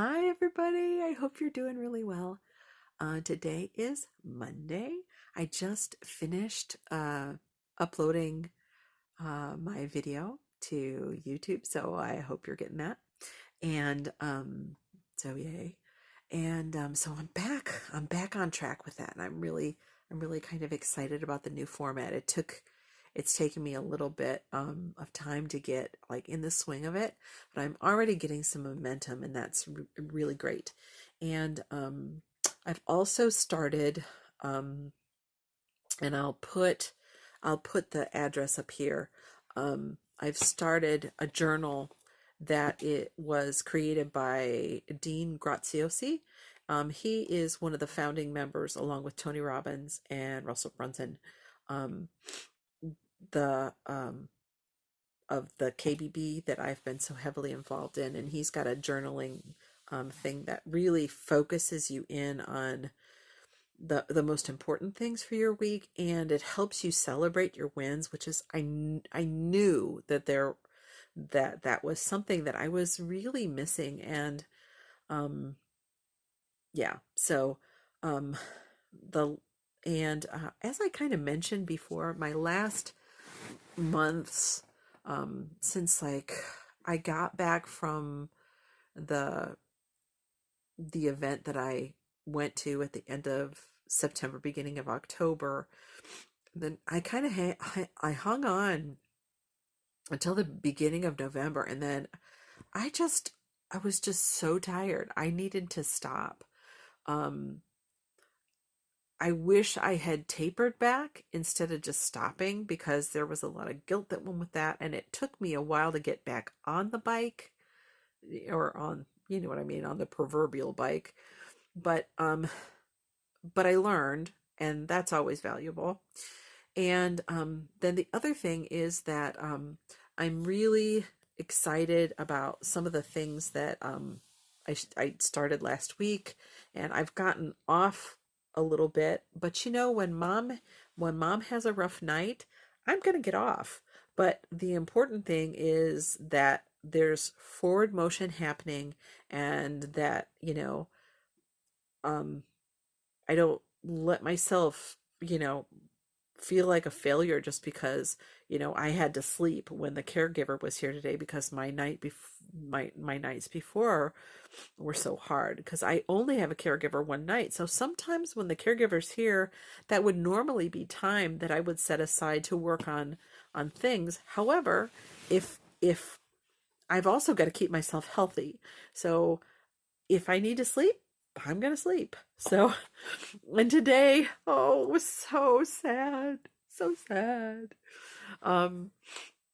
Hi, everybody. I hope you're doing really well. Today is Monday. I just finished uploading my video to YouTube, so I hope you're getting that. And so yay. And so I'm back. I'm back on track with that, and I'm really kind of excited about the new format. It's taken me a little bit of time to get like in the swing of it, but I'm already getting some momentum, and that's really great. And I've also started, um, and I'll put the address up here. I've started a journal that it was created by Dean Graziosi. He is one of the founding members, along with Tony Robbins and Russell Brunson. Um, the of the KBB that I've been so heavily involved in, and he's got a journaling thing that really focuses you in on the most important things for your week, and it helps you celebrate your wins, which is I knew that was something that I was really missing. And um yeah, so um the and as I kind of mentioned before, my last months, since like I got back from the the event that I went to at the end of September, beginning of October, then I kind of I hung on until the beginning of November, and then I was just so tired. I needed to stop. Um, I wish I had tapered back instead of just stopping, because there was a lot of guilt that went with that, and it took me a while to get back on the bike, or on, you know what I mean, on the proverbial bike. But but I learned, and that's always valuable. And then the other thing is that I'm really excited about some of the things that I started last week, and I've gotten off a little bit. But you know, when mom has a rough night, I'm gonna get off. But the important thing is that there's forward motion happening, and that, um, I don't let myself, feel like a failure just because, I had to sleep when the caregiver was here today, because my nights before were so hard, because I only have a caregiver one night. So sometimes when the caregiver's here, that would normally be time that I would set aside to work on things. However, if I've also got to keep myself healthy. So if I need to sleep, I'm going to sleep. So, and today, oh, it was so sad. So sad. Um,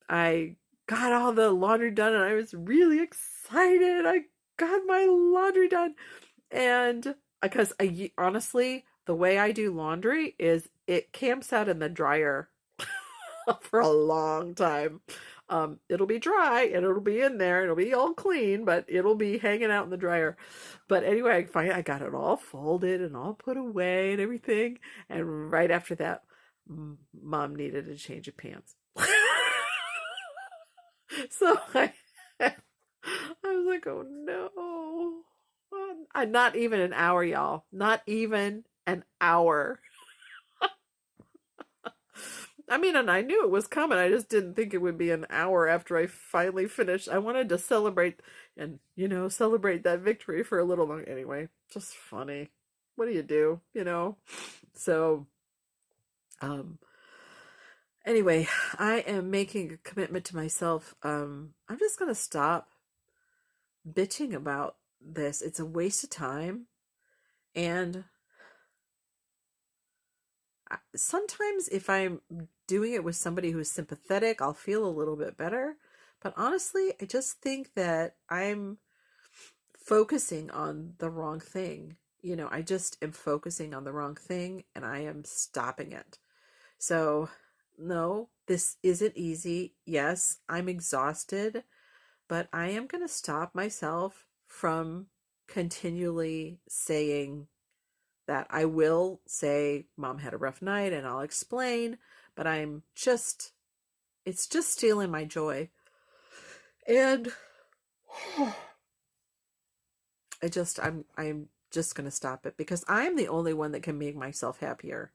I got all the laundry done, and I was really excited. I got my laundry done. And because I honestly, the way I do laundry is it camps out in the dryer for a long time. It'll be dry and it'll be in there. It'll be all clean, but it'll be hanging out in the dryer. But anyway, I got it all folded and all put away and everything. And right after that, mom needed a change of pants. So I was like, oh no. Not even an hour, y'all. Not even an hour. I mean, and I knew it was coming. I just didn't think it would be an hour after I finally finished. I wanted to celebrate and, celebrate that victory for a little long. Anyway, just funny. What do you do, So, um, anyway, I am making a commitment to myself. I'm just going to stop bitching about this. It's a waste of time. And sometimes if I'm doing it with somebody who's sympathetic, I'll feel a little bit better. But honestly, I just think that I'm focusing on the wrong thing. I just am focusing on the wrong thing, and I am stopping it. So, no, this isn't easy. Yes, I'm exhausted, but I am going to stop myself from continually saying that. I will say mom had a rough night, and I'll explain, but it's just stealing my joy. And I'm just going to stop it because I'm the only one that can make myself happier.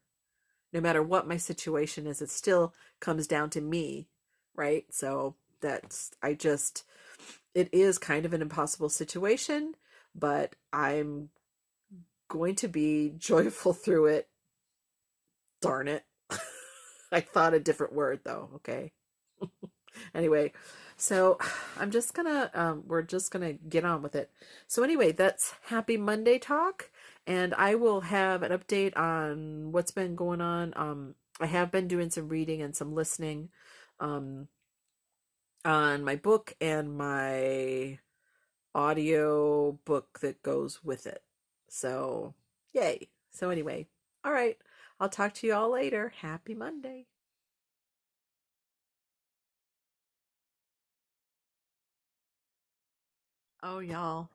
No matter what my situation is, it still comes down to me, right? So that's, it is kind of an impossible situation, but I'm going to be joyful through it. Darn it. I thought a different word though. Okay. Anyway, so we're just gonna get on with it. So anyway, that's Happy Monday talk, and I will have an update on what's been going on. I have been doing some reading and some listening, um, on my book and my audio book that goes with it. So, yay. So anyway, all right. I'll talk to you all later. Happy Monday. Oh, y'all.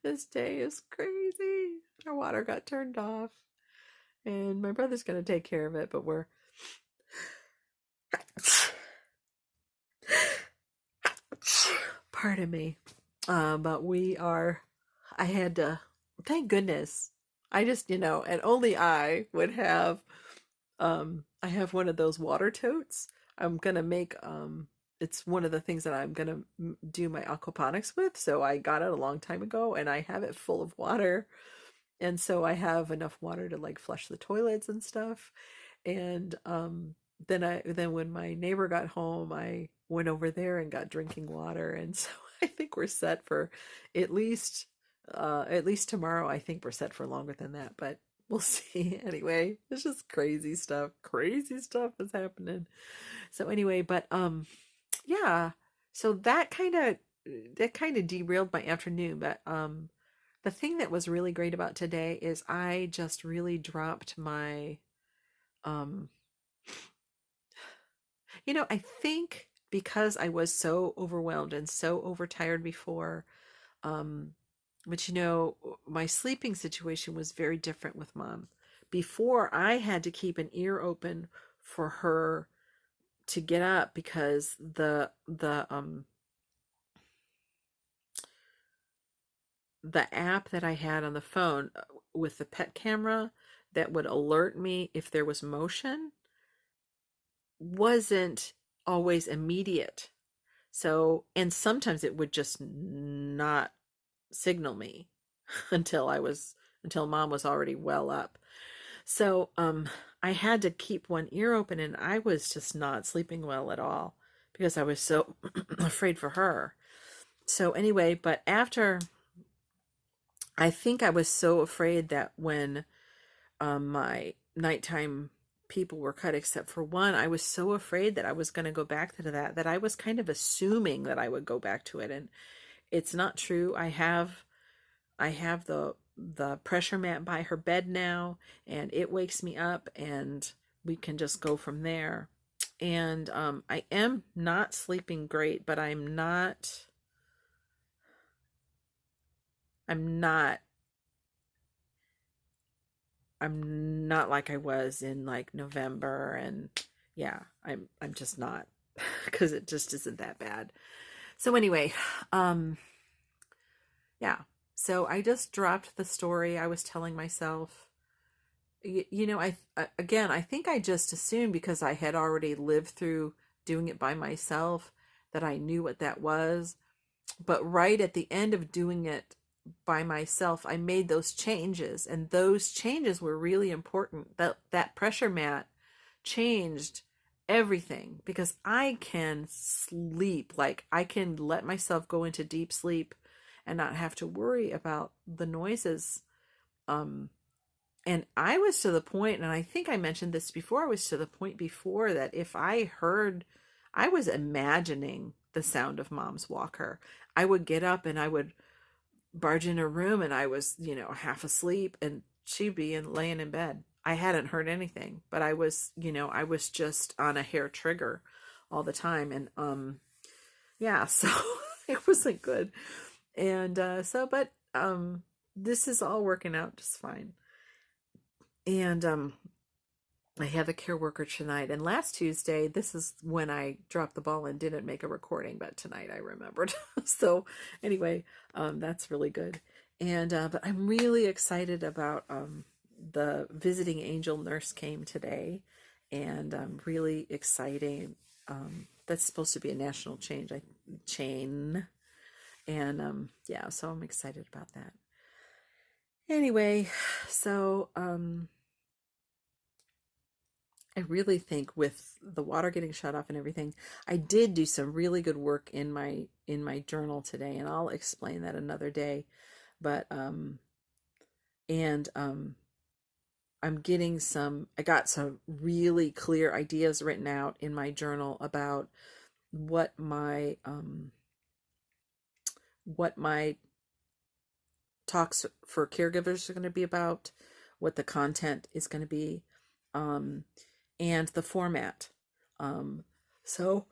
This day is crazy. Our water got turned off, and my brother's going to take care of it, but we're. Pardon me. But we are. I had to. Thank goodness. I just, and only I would have. I have one of those water totes. I'm going to make. It's one of the things that I'm going to do my aquaponics with. So I got it a long time ago, and I have it full of water. And so I have enough water to like flush the toilets and stuff. And then when my neighbor got home, I went over there and got drinking water. And so I think we're set for at least at least tomorrow. I think we're set for longer than that, but we'll see. Anyway, it's just crazy stuff. Crazy stuff is happening. So anyway, but yeah. So that kind of derailed my afternoon, but the thing that was really great about today is I just really dropped my um I think because I was so overwhelmed and so overtired before, um but my sleeping situation was very different with mom. Before I had to keep an ear open for her to get up because the app that I had on the phone, with the pet camera that would alert me if there was motion, wasn't always immediate. So, and sometimes it would just not signal me until mom was already well up. So, I had to keep one ear open, and I was just not sleeping well at all because I was so afraid for her. So anyway, but after, I think I was so afraid that when my nighttime people were cut except for one, I was so afraid that I was going to go back to that I was kind of assuming that I would go back to it, and it's not true. I have the pressure mat by her bed now, and it wakes me up, and we can just go from there. And I am not sleeping great, but I'm not I'm not like I was in like November, and yeah, I'm just not, because it just isn't that bad. So anyway, um yeah. So I just dropped the story I was telling myself. Again, I think I just assumed because I had already lived through doing it by myself that I knew what that was. But right at the end of doing it by myself, I made those changes, and those changes were really important. That pressure mat changed everything because I can sleep, like I can let myself go into deep sleep and not have to worry about the noises. Um and I was to the point, and I think I mentioned this before, I was to the point before that if I heard, I was imagining the sound of mom's walker. I would get up and I would barge in her room, and I was, half asleep, and she'd be laying in bed. I hadn't heard anything, but I was just on a hair trigger all the time. And yeah, so it wasn't good. And but this is all working out just fine. And I have a care worker tonight. And last Tuesday, this is when I dropped the ball and didn't make a recording, but tonight I remembered. So anyway, that's really good. And but I'm really excited about the visiting angel nurse came today, and I'm really excited. That's supposed to be a national chain, and yeah, so I'm excited about that. Anyway, so I really think with the water getting shut off and everything, I did do some really good work in my journal today, and I'll explain that another day. But and I got some really clear ideas written out in my journal about what my talks for caregivers are going to be about, what the content is going to be, um, and the format. So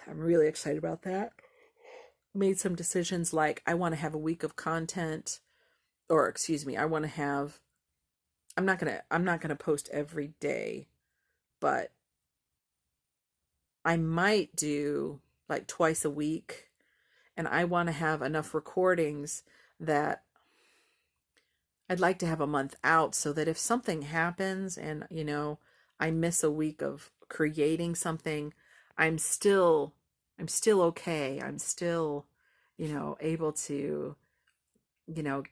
I'm really excited about that. Made some decisions like I want to have a week of content, or excuse me, I'm not gonna post every day, but I might do like twice a week, and I want to have enough recordings that I'd like to have a month out so that if something happens and, I miss a week of creating something, I'm still I'm still okay. I'm still, able to, you know,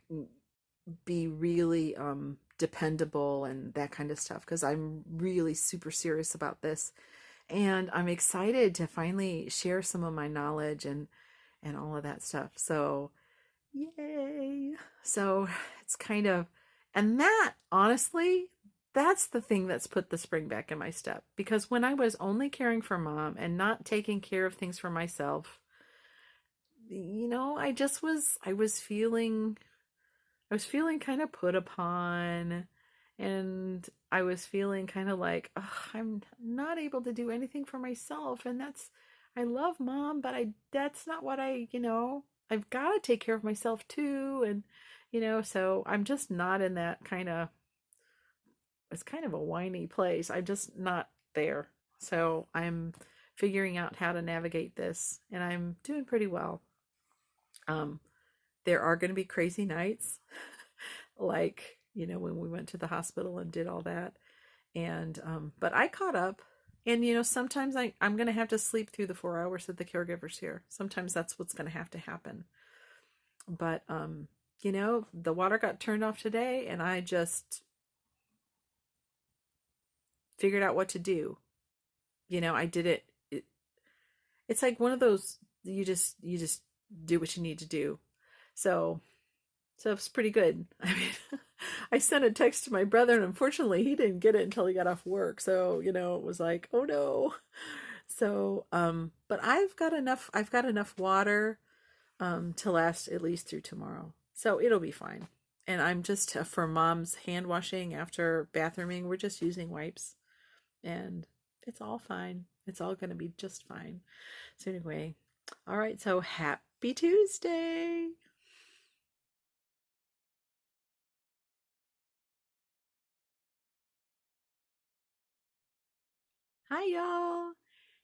be really dependable and that kind of stuff because I'm really super serious about this, and I'm excited to finally share some of my knowledge and all of that stuff. So, yay. So it's kind of, and that honestly, that's the thing that's put the spring back in my step. Because when I was only caring for mom and not taking care of things for myself, I was feeling kind of put upon, and I was feeling kind of like, "Ugh, I'm not able to do anything for myself." And I love mom, but that's not what I've got to take care of myself too. And, so I'm just not in that it's kind of a whiny place. I'm just not there. So I'm figuring out how to navigate this, and I'm doing pretty well. Um, there are going to be crazy nights, like, when we went to the hospital and did all that. And, but I caught up. And, sometimes I'm going to have to sleep through the 4 hours that the caregiver's here. Sometimes that's what's going to have to happen. But, the water got turned off today, and I just figured out what to do. I did it's like one of those, you just do what you need to do. So it's pretty good. I mean, I sent a text to my brother, and unfortunately he didn't get it until he got off work. So, it was like, oh no. So, but I've got enough water to last at least through tomorrow. So it'll be fine. And I'm just for mom's hand washing after bathrooming, we're just using wipes, and it's all fine. It's all going to be just fine. So anyway, all right. So happy Tuesday. Hi y'all.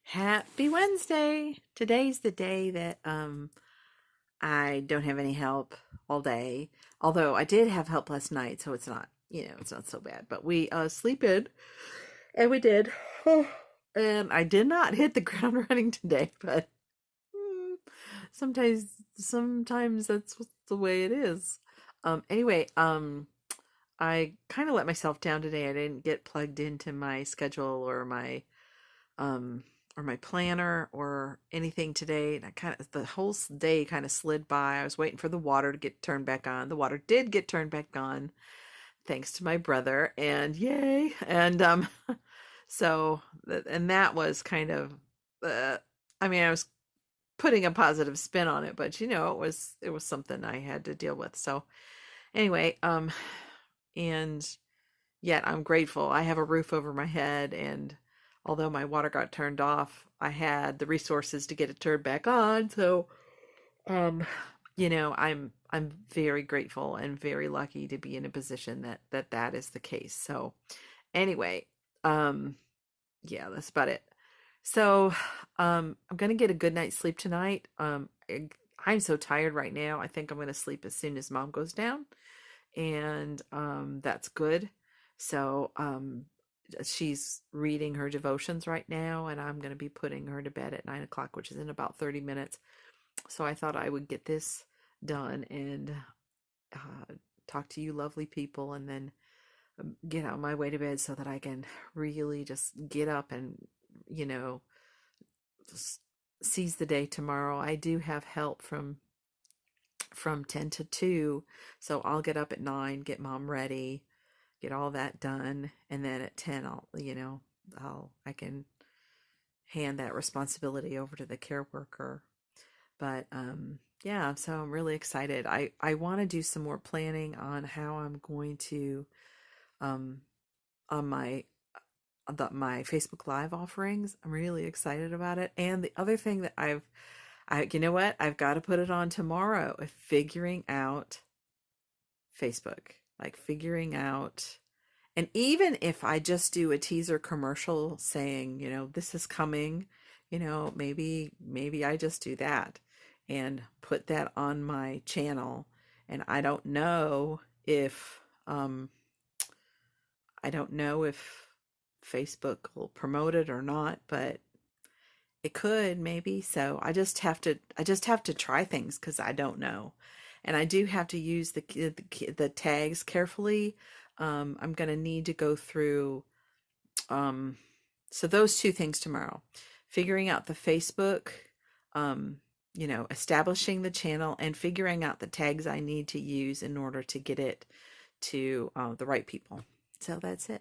Happy Wednesday. Today's the day that I don't have any help all day. Although I did have help last night, so it's not so bad. But we sleep in, and we did. And I did not hit the ground running today, but mm, sometimes sometimes that's the way it is. Anyway, I kind of let myself down today. I didn't get plugged into my schedule um or my planner or anything today. And the whole day kind of slid by. I was waiting for the water to get turned back on. The water did get turned back on thanks to my brother, and yay. And so and that was kind of I mean, I was putting a positive spin on it, but it was something I had to deal with. So anyway, and yet I'm grateful. I have a roof over my head, and although my water got turned off, I had the resources to get it turned back on. So, um, I'm very grateful and very lucky to be in a position that is the case. So, anyway, um, yeah, that's about it. So, I'm gonna get a good night's sleep tonight. I'm so tired right now. I think I'm gonna sleep as soon as mom goes down, and that's good. So, she's reading her devotions right now, and I'm gonna be putting her to bed at 9 o'clock, which is in about 30 minutes. So I thought I would get this done and uh, talk to you lovely people, and then get on my way to bed so that I can really just get up and, you know, just seize the day tomorrow. I do have help from 10 to 2, so I'll get up at 9, get mom ready, get all that done, and then at 10 I can hand that responsibility over to the care worker. But yeah, so I'm really excited. I want to do some more planning on how I'm going to um on my Facebook Live offerings. I'm really excited about it. And the other thing that you know what? I've got to put it on tomorrow, figuring out Facebook, like figuring out, and even if I just do a teaser commercial saying, this is coming, maybe I just do that and put that on my channel. And um, I don't know if Facebook will promote it or not, but it could maybe. So I just have to try things because I don't know. And I do have to use the tags carefully. I'm going to need to go through um so those two things tomorrow. Figuring out the Facebook, um establishing the channel and figuring out the tags I need to use in order to get it to the right people. So that's it.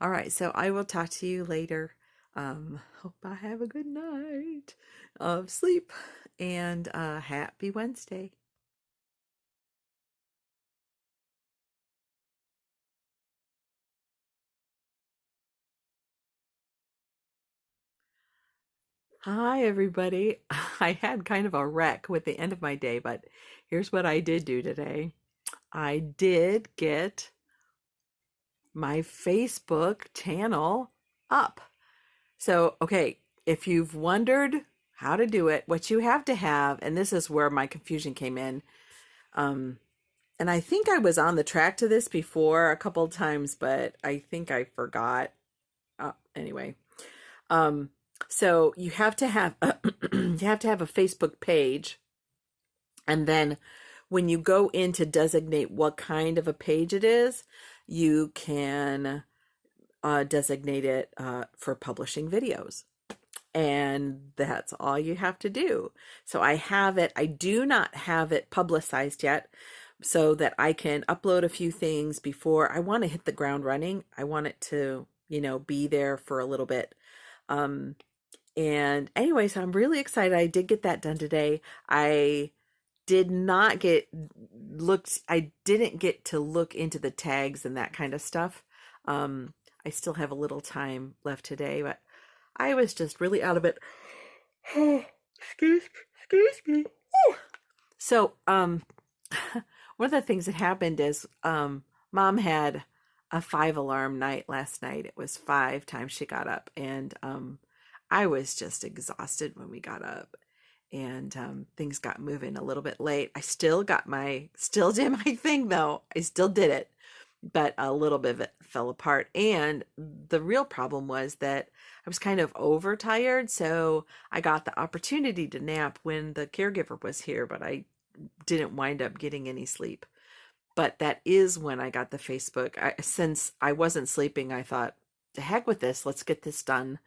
All right, so I will talk to you later. Hope I have a good night of sleep, and happy Wednesday. Hi, everybody. I had kind of a wreck with the end of my day, but here's what I did do today. I did get my Facebook channel up. So, okay, if you've wondered how to do it, what you have to have, and this is where my confusion came in. Um, and I think I was on the track to this before a couple of times, but I think I forgot. Anyway, um, so you have to have you have to have a Facebook page, and then when you go in to designate what kind of a page it is, you can designate it for publishing videos. And that's all you have to do. So I have it. I do not have it publicized yet so that I can upload a few things before I want to hit the ground running. I want it to, be there for a little bit. Um, and anyway, so I'm really excited. I did get that done today. I didn't get to look into the tags and that kind of stuff. I still have a little time left today, but I was just really out of it. Excuse me. So, one of the things that happened is, mom had a 5 alarm night last night. It was 5 times she got up, and I was just exhausted when we got up, and things got moving a little bit late. I still did my thing though. I still did it, but a little bit of it fell apart. And the real problem was that I was kind of overtired, so I got the opportunity to nap when the caregiver was here, but I didn't wind up getting any sleep. But that is when I got the Facebook. Since I wasn't sleeping, I thought, to heck with this, let's get this done.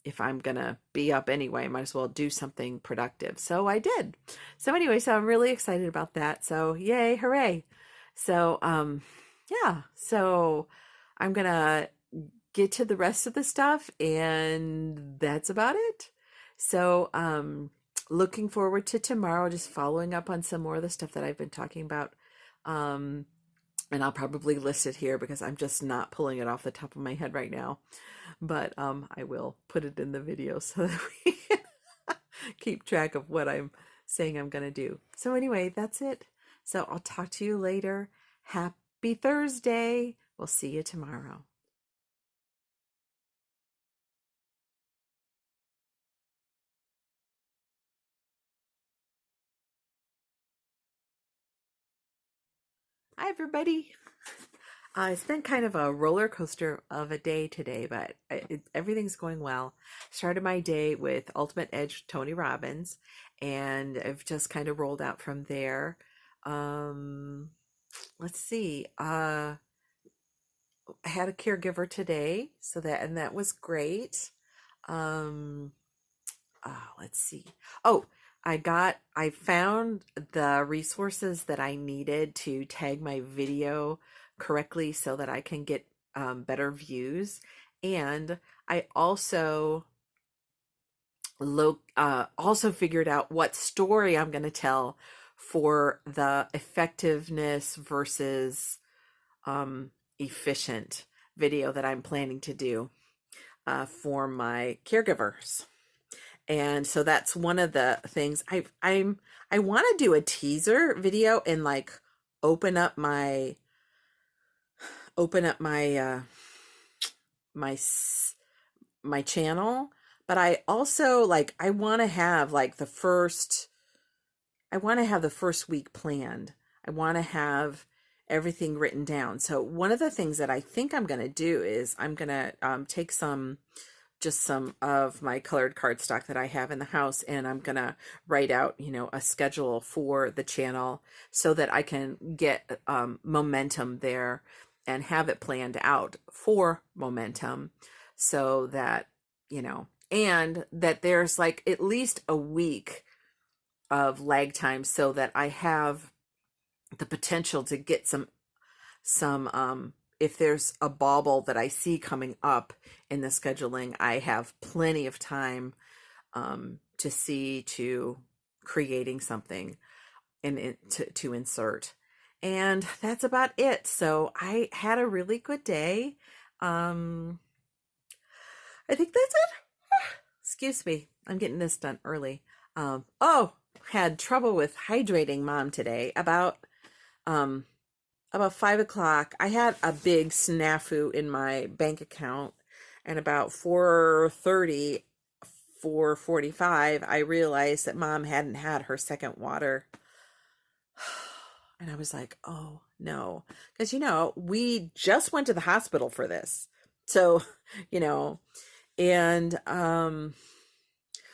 If I'm gonna be up anyway, I might as well do something productive. So I did. So anyway, so I'm really excited about that. So yay, hooray. So yeah, so I'm gonna get to the rest of the stuff, and that's about it. So looking forward to tomorrow, just following up on some more of the stuff that I've been talking about. Um and I'll probably list it here because I'm just not pulling it off the top of my head right now. But I will put it in the video so that we can keep track of what I'm saying I'm going to do. So anyway, that's it. So I'll talk to you later. Happy Thursday. We'll see you tomorrow. Hi, everybody. It's been kind of a roller coaster of a day today, but everything's going well. Started my day with Ultimate Edge Tony Robbins, and I've just kind of rolled out from there. Um, let's see. I had a caregiver today, and that was great. Um, let's see. Oh, I found the resources that I needed to tag my video correctly so that I can get better views. And I also figured out what story I'm going to tell for the effectiveness versus efficient video that I'm planning to do for my caregivers. And so that's one of the things I want to do a teaser video and like open up my open up my my my channel, but I also like I want to have like the first week planned. I want to have everything written down. So one of the things that I think I'm going to do is I'm going to take some of my colored cardstock that I have in the house, and I'm gonna write out, a schedule for the channel so that I can get momentum there and have it planned out for momentum, so that and that there's like at least a week of lag time so that I have the potential to get some if there's a bauble that I see coming up in the scheduling, I have plenty of time to see to creating something to insert. And that's about it. So I had a really good day. I think that's it. Excuse me. I'm getting this done early. Had trouble with hydrating mom today. About 5 o'clock, I had a big snafu in my bank account, and about 4:30, 4:45, I realized that mom hadn't had her second water. And I was like, oh no. Because, we just went to the hospital for this. So, and I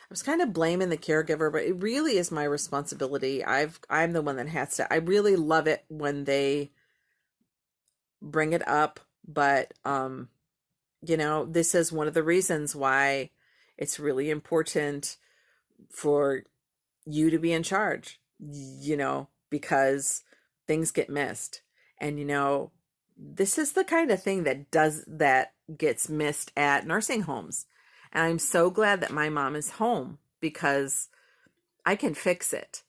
was kind of blaming the caregiver, but it really is my responsibility. I'm the one that has to. I really love it when they bring it up, but this is one of the reasons why it's really important for you to be in charge, because things get missed. And this is the kind of thing that gets missed at nursing homes. And I'm so glad that my mom is home because I can fix it.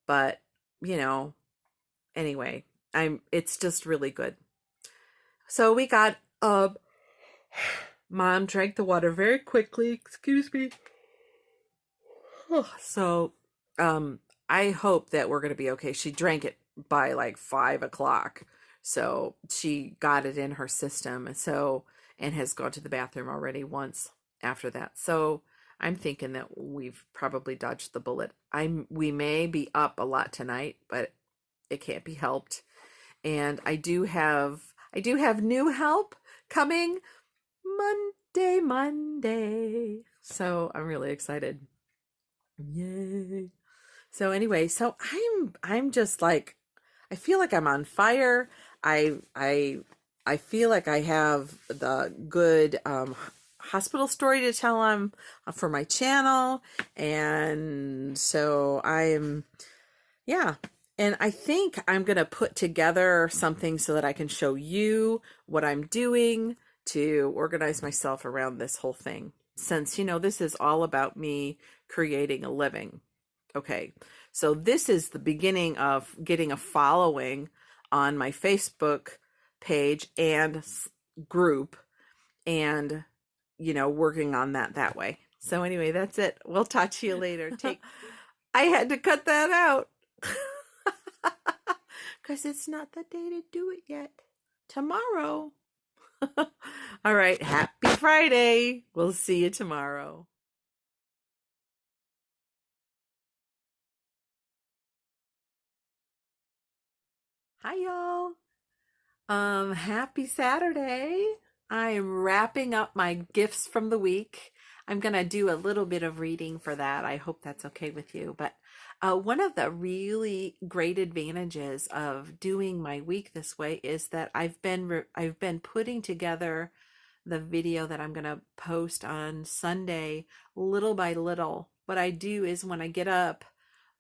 But, anyway, it's just really good. So we got mom drank the water very quickly, excuse me. So I hope that we're going to be okay. She drank it by like 5 o'clock. So she got it in her system, and has gone to the bathroom already once after that. So I'm thinking that we've probably dodged the bullet. We may be up a lot tonight, but it can't be helped. And I do have new help coming Monday. So I'm really excited. Yay. So anyway, I'm just like, I feel like I'm on fire. I feel like I have the good hospital story to tell them for my channel. And so yeah. And I think I'm going to put together something so that I can show you what I'm doing to organize myself around this whole thing. Since, this is all about me creating a living. Okay, so this is the beginning of getting a following on my Facebook page and group, and, working on that way. So anyway, that's it. We'll talk to you later. I had to cut that out. Because it's not the day to do it yet. Tomorrow. All right. Happy Friday. We'll see you tomorrow. Hi, y'all. Happy Saturday. I am wrapping up my gifts from the week. I'm gonna do a little bit of reading for that. I hope that's okay with you. But one of the really great advantages of doing my week this way is that I've been putting together the video that I'm gonna post on Sunday little by little. What I do is when I get up,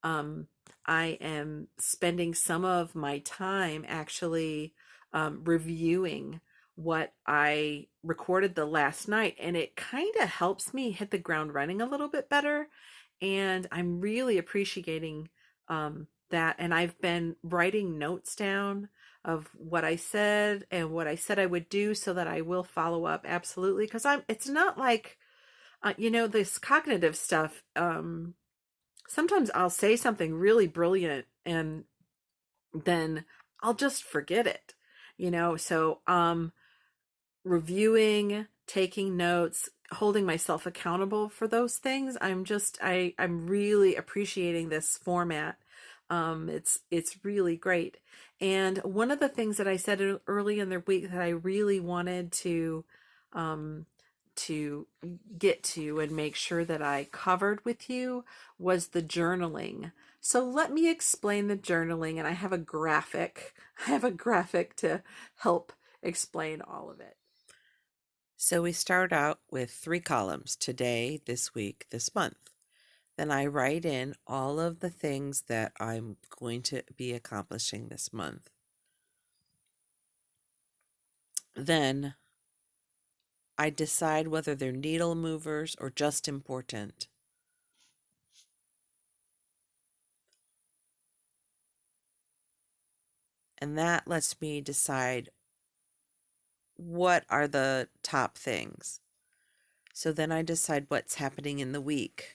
um, I am spending some of my time actually reviewing what I recorded the last night, and it kind of helps me hit the ground running a little bit better. And I'm really appreciating that. And I've been writing notes down of what I said and what I said I would do so that I will follow up absolutely. Because it's not like, this cognitive stuff. Sometimes I'll say something really brilliant and then I'll just forget it, So, reviewing, taking notes, holding myself accountable for those things. I'm really appreciating this format. It's really great. And one of the things that I said early in the week that I really wanted um, to get to and make sure that I covered with you was the journaling. So let me explain the journaling, and I have a graphic. I have a graphic to help explain all of it. So we start out with 3 columns: today, this week, this month. Then I write in all of the things that I'm going to be accomplishing this month. Then I decide whether they're needle movers or just important. And that lets me decide what are the top things. So then I decide what's happening in the week.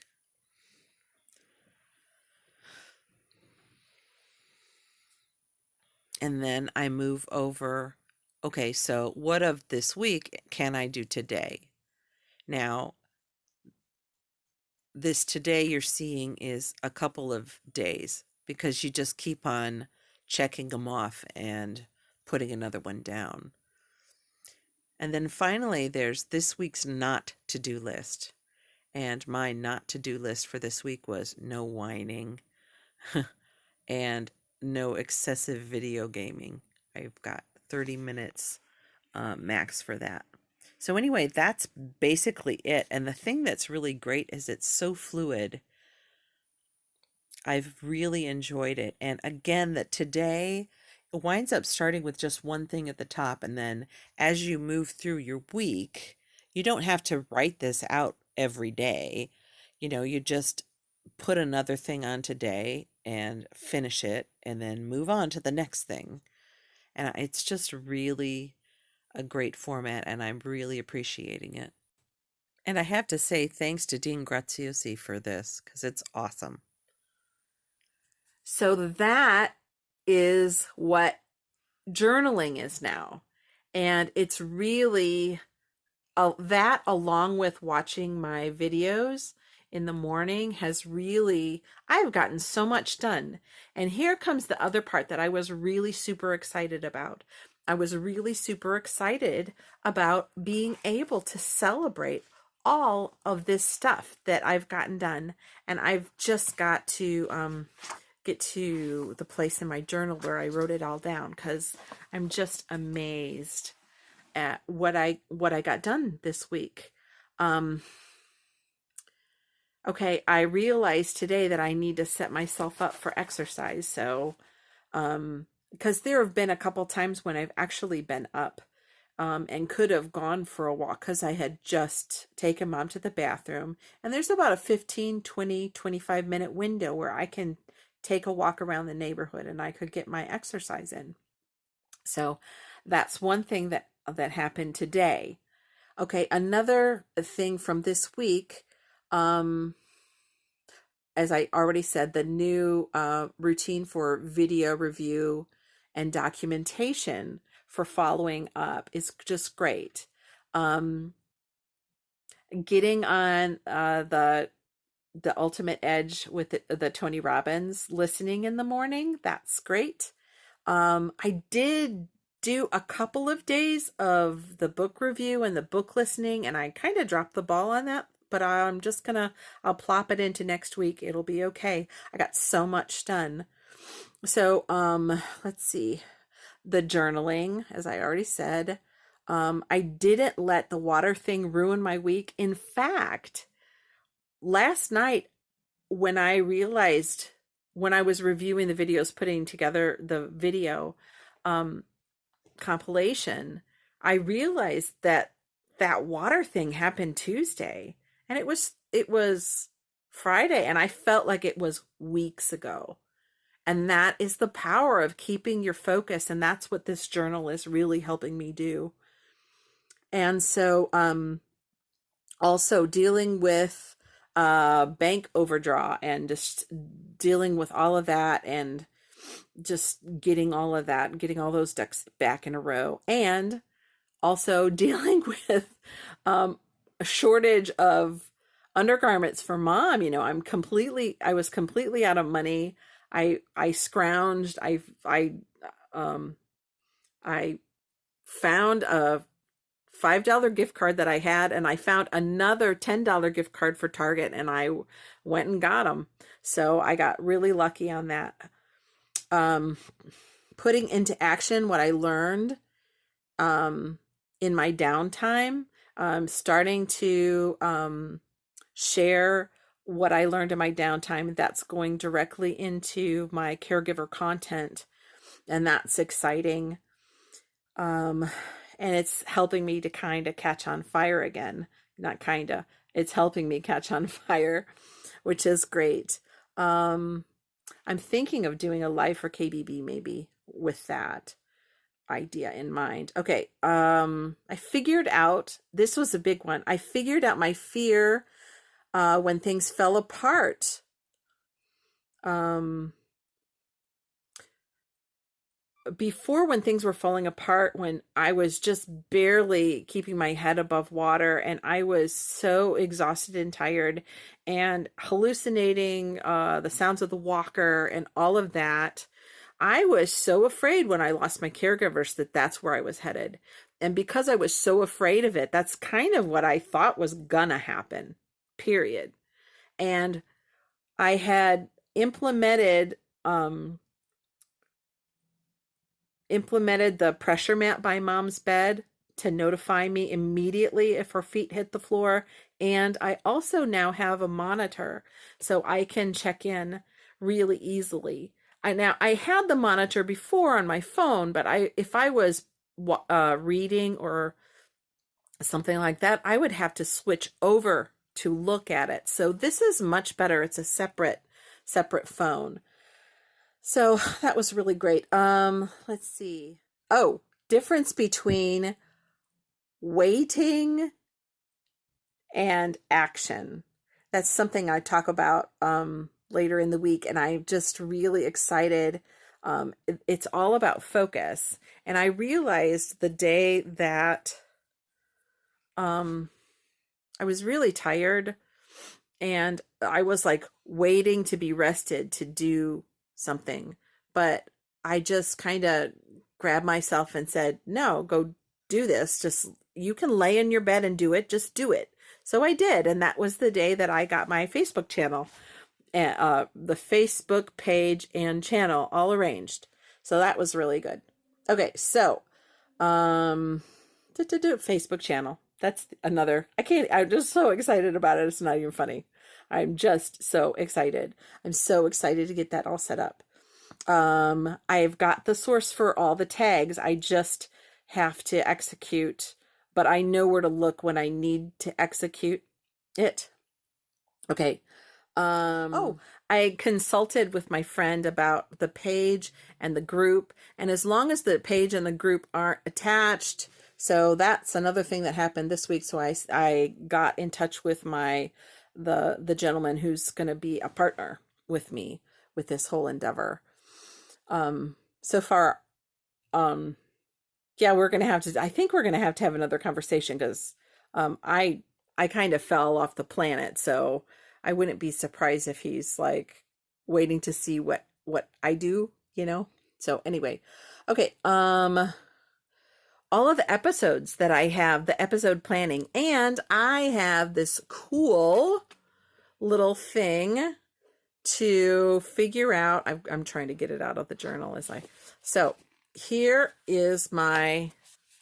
And then I move over. Okay, so what of this week can I do today? Now, this today you're seeing is a couple of days because you just keep on checking them off and putting another one down. And then finally, there's this week's not to do list. And my not to do list for this week was no whining and no excessive video gaming. I've got 30 minutes max for that. So, anyway, that's basically it. And the thing that's really great is it's so fluid. I've really enjoyed it. And again, that today it winds up starting with just one thing at the top. And then as you move through your week, you don't have to write this out every day. You just put another thing on today and finish it and then move on to the next thing. And it's just really a great format, and I'm really appreciating it. And I have to say thanks to Dean Graziosi for this because it's awesome. So that is what journaling is now. And it's really that, along with watching my videos in the morning, has really, I've gotten so much done. And here comes the other part that I was really super excited about. I was really super excited about being able to celebrate all of this stuff that I've gotten done. And I've just got to get to the place in my journal where I wrote it all down because I'm just amazed at what I got done this week. Um, okay, I realized today that I need to set myself up for exercise. So, because there have been a couple times when I've actually been up and could have gone for a walk because I had just taken mom to the bathroom. And there's about a 15, 20, 25-minute window where I can take a walk around the neighborhood and I could get my exercise in. So that's one thing that happened today. Okay, another thing from this week, um, as I already said, the new routine for video review and documentation for following up is just great. Um, Getting on the Ultimate Edge with the Tony Robbins listening in the morning, that's great. I did do a couple of days of the book review and the book listening, and I kind of dropped the ball on that, but I'm just gonna, I'll plop it into next week. It'll be okay. I got so much done. So, let's see. The journaling, as I already said. I didn't let the water thing ruin my week. In fact, last night when I realized, when I was reviewing the videos, putting together the video um, compilation, I realized that that water thing happened Tuesday, and it was Friday, and I felt like it was weeks ago. And that is the power of keeping your focus, and that's what this journal is really helping me do. And so, also dealing with bank overdraw and just dealing with all of that, and just getting all of that, getting all those ducks back in a row, and also dealing with a shortage of undergarments for mom. I was completely out of money. I scrounged. Um I found a $5 gift card that I had, and I found another $10 gift card for Target, and I went and got them. So I got really lucky on that. Um, Putting into action what I learned in my downtime, starting to share what I learned in my downtime. That's going directly into my caregiver content, and that's exciting. Um, and it's helping me to kind of catch on fire again. Not kind of, it's helping me catch on fire, which is great. Um, I'm thinking of doing a live for KBB maybe with that idea in mind. Okay. I figured out, this was a big one. I figured out my fear when things fell apart. Before, when things were falling apart, when I was just barely keeping my head above water, and I was so exhausted and tired and hallucinating the sounds of the walker and all of that, I was so afraid when I lost my caregivers that that's where I was headed. And because I was so afraid of it, that's kind of what I thought was gonna happen, period. And I had implemented the pressure mat by mom's bed to notify me immediately if her feet hit the floor. And I also now have a monitor so I can check in really easily. I had the monitor before on my phone, but if I was reading or something like that, I would have to switch over to look at it. So this is much better. It's a separate phone. So that was really great. Let's see. Oh, difference between waiting and action. That's something I talk about later in the week, and I'm just really excited. It's all about focus. And I realized the day that I was really tired, and I was like waiting to be rested to do something, but I just kind of grabbed myself and said, no, go do this. Just, you can lay in your bed and do it. Just do it. So I did. And that was the day that I got my Facebook channel, the Facebook page and channel all arranged. So that was really good. Okay. So, Facebook channel. That's another, I'm just so excited about it. It's not even funny. I'm just so excited. I'm so excited to get that all set up. I've got the source for all the tags. I just have to execute, but I know where to look when I need to execute it. Okay. I consulted with my friend about the page and the group, and as long as the page and the group aren't attached, so that's another thing that happened this week. So I got in touch with the gentleman who's going to be a partner with me with this whole endeavor. So far, yeah, I think we're going to have another conversation, because, I kind of fell off the planet. So I wouldn't be surprised if he's like waiting to see what I do, So anyway, okay, all of the episodes that I have, the episode planning, and I have this cool little thing to figure out. I'm trying to get it out of the journal as I, so here is my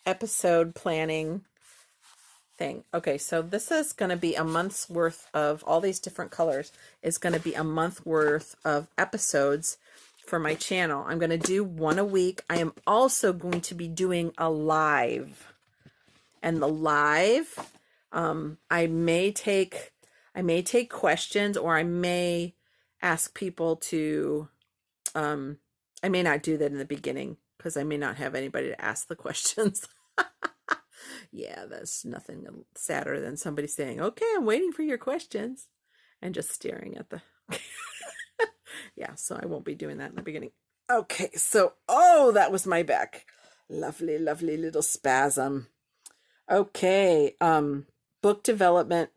episode planning thing. Okay, so this is going to be a month's worth of all these different colors. It's going to be a month worth of episodes for my channel. I'm going to do one a week. I am also going to be doing a live. And the live, I may take questions, or I may ask people to, I may not do that in the beginning because I may not have anybody to ask the questions. Yeah, that's nothing sadder than somebody saying, okay, I'm waiting for your questions, and just staring at the, yeah, so I won't be doing that in the beginning. Okay, so, oh, that was my back. Lovely, lovely little spasm. Okay, book development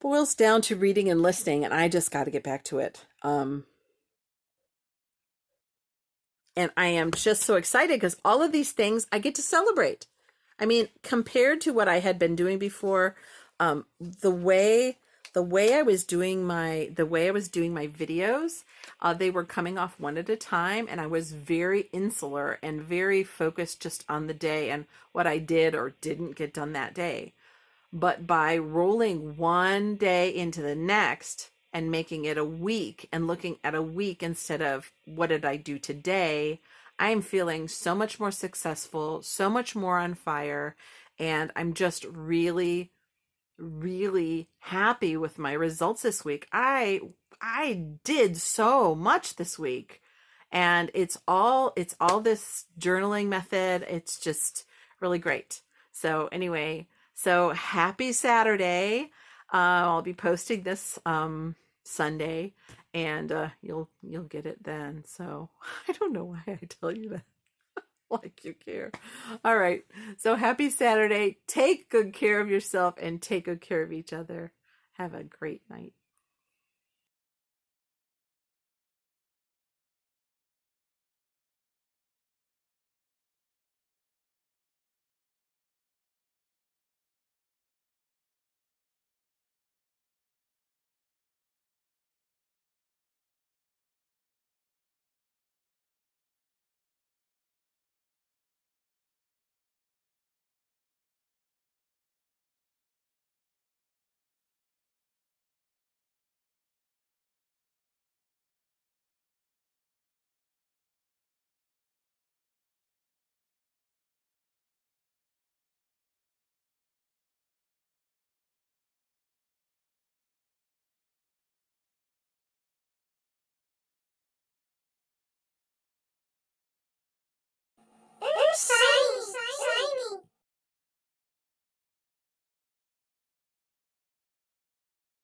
boils down to reading and listening, and I just got to get back to it. And I am just so excited because all of these things I get to celebrate. I mean, compared to what I had been doing before, the way I was doing my videos, they were coming off one at a time, and I was very insular and very focused just on the day and what I did or didn't get done that day. But by rolling one day into the next and making it a week and looking at a week instead of what did I do today, I am feeling so much more successful, so much more on fire, and I'm just really, really happy with my results this week. I did so much this week, and it's all this journaling method. It's just really great. So anyway, so happy Saturday. I'll be posting this Sunday, and you'll get it then. So I don't know why I tell you that. Like you care. All right. So happy Saturday. Take good care of yourself and take good care of each other. Have a great night.